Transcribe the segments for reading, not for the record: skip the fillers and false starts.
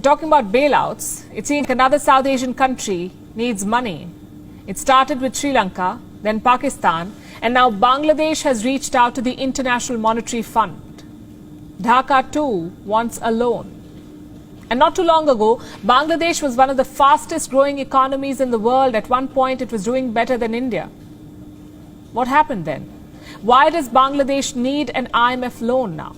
But talking about bailouts, it seems another South Asian country needs money. It started with Sri Lanka, then Pakistan, and now Bangladesh has reached out to the International Monetary Fund. Dhaka too wants a loan. And not too long ago, Bangladesh was one of the fastest growing economies in the world. At one point, it was doing better than India. What happened then? Why does Bangladesh need an IMF loan now?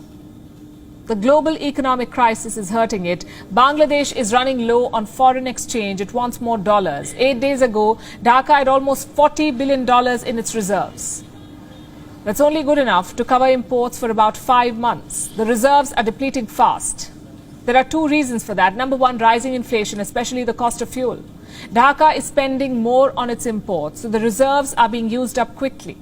The global economic crisis is hurting it. Bangladesh is running low on foreign exchange. It wants more dollars. 8 days ago, Dhaka had almost $40 billion in its reserves. That's only good enough to cover imports for about 5 months. The reserves are depleting fast. There are two reasons for that. Number one, rising inflation, especially the cost of fuel. Dhaka is spending more on its imports, so the reserves are being used up quickly.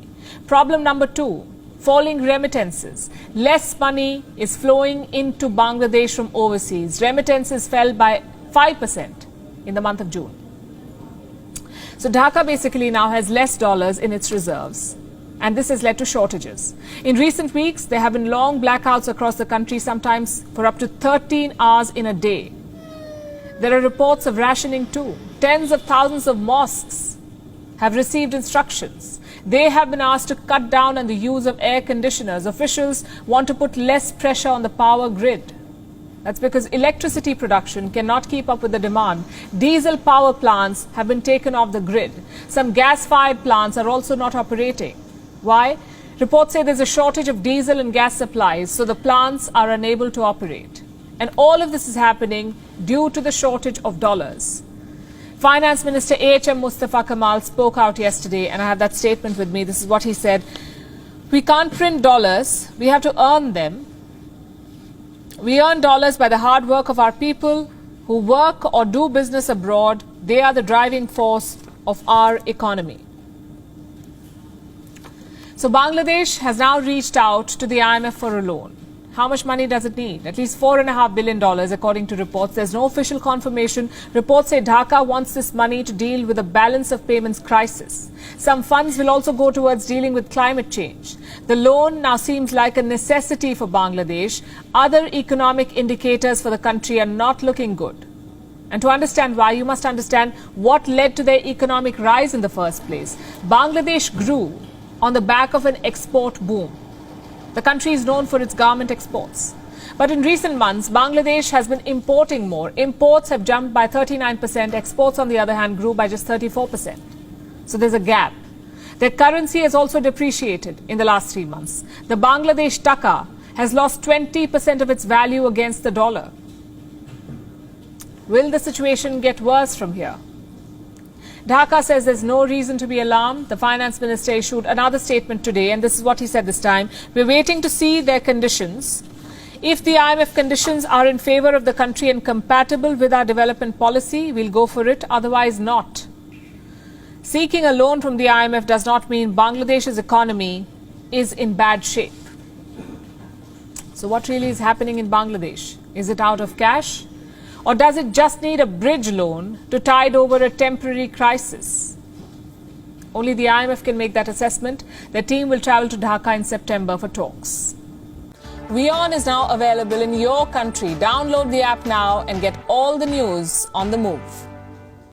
Problem number two, falling remittances. Less money is flowing into Bangladesh from overseas. Remittances fell by 5% in the month of June. So Dhaka basically now has less dollars in its reserves, and this has led to shortages. In recent weeks, there have been long blackouts across the country, sometimes for up to 13 hours in a day. There are reports of rationing too. Tens of thousands of mosques have received instructions. They have been asked to cut down on the use of air conditioners. Officials want to put less pressure on the power grid. That's because electricity production cannot keep up with the demand. Diesel power plants have been taken off the grid. Some gas-fired plants are also not operating. Why? Reports say there's a shortage of diesel and gas supplies, so the plants are unable to operate. And all of this is happening due to the shortage of dollars. Finance Minister A.H.M. Mustafa Kamal spoke out yesterday, and I have that statement with me. This is what he said. We can't print dollars. We have to earn them. We earn dollars by the hard work of our people who work or do business abroad. They are the driving force of our economy. So Bangladesh has now reached out to the IMF for a loan. How much money does it need? At least $4.5 billion, according to reports. There's no official confirmation. Reports say Dhaka wants this money to deal with the balance of payments crisis. Some funds will also go towards dealing with climate change. The loan now seems like a necessity for Bangladesh. Other economic indicators for the country are not looking good. And to understand why, you must understand what led to their economic rise in the first place. Bangladesh grew on the back of an export boom. The country is known for its garment exports. But in recent months, Bangladesh has been importing more. Imports have jumped by 39%. Exports, on the other hand, grew by just 34%. So there's a gap. Their currency has also depreciated in the last 3 months. The Bangladesh taka has lost 20% of its value against the dollar. Will the situation get worse from here? Dhaka says there's no reason to be alarmed. The finance minister issued another statement today, and this is what he said this time. We're waiting to see their conditions. If the IMF conditions are in favor of the country and compatible with our development policy, we'll go for it, otherwise not. Seeking a loan from the IMF does not mean Bangladesh's economy is in bad shape. So what really is happening in Bangladesh? Is it out of cash? Or does it just need a bridge loan to tide over a temporary crisis? Only the IMF can make that assessment. The team will travel to Dhaka in September for talks. WION is now available in your country. Download the app now and get all the news on the move.